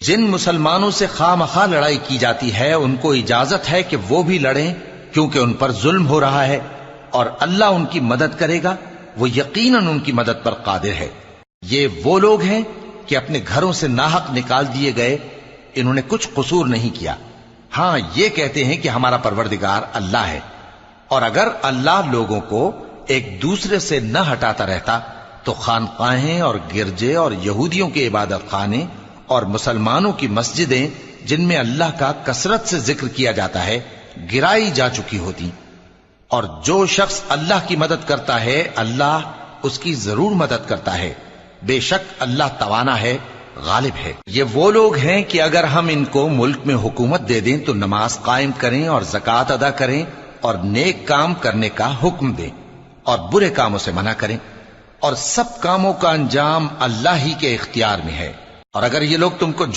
جن مسلمانوں سے خواہ مخواہ لڑائی کی جاتی ہے ان کو اجازت ہے کہ وہ بھی لڑیں، کیونکہ ان پر ظلم ہو رہا ہے، اور اللہ ان کی مدد کرے گا، وہ یقیناً ان کی مدد پر قادر ہے۔ یہ وہ لوگ ہیں کہ اپنے گھروں سے ناحق نکال دیے گئے، انہوں نے کچھ قصور نہیں کیا، ہاں یہ کہتے ہیں کہ ہمارا پروردگار اللہ ہے۔ اور اگر اللہ لوگوں کو ایک دوسرے سے نہ ہٹاتا رہتا تو خانقاہیں اور گرجے اور یہودیوں کے عبادت خانے اور مسلمانوں کی مسجدیں جن میں اللہ کا کثرت سے ذکر کیا جاتا ہے گرائی جا چکی ہوتی۔ اور جو شخص اللہ کی مدد کرتا ہے اللہ اس کی ضرور مدد کرتا ہے، بے شک اللہ توانا ہے، غالب ہے۔ یہ وہ لوگ ہیں کہ اگر ہم ان کو ملک میں حکومت دے دیں تو نماز قائم کریں اور زکوٰۃ ادا کریں اور نیک کام کرنے کا حکم دیں اور برے کاموں سے منع کریں، اور سب کاموں کا انجام اللہ ہی کے اختیار میں ہے۔ اور اگر یہ لوگ تم کو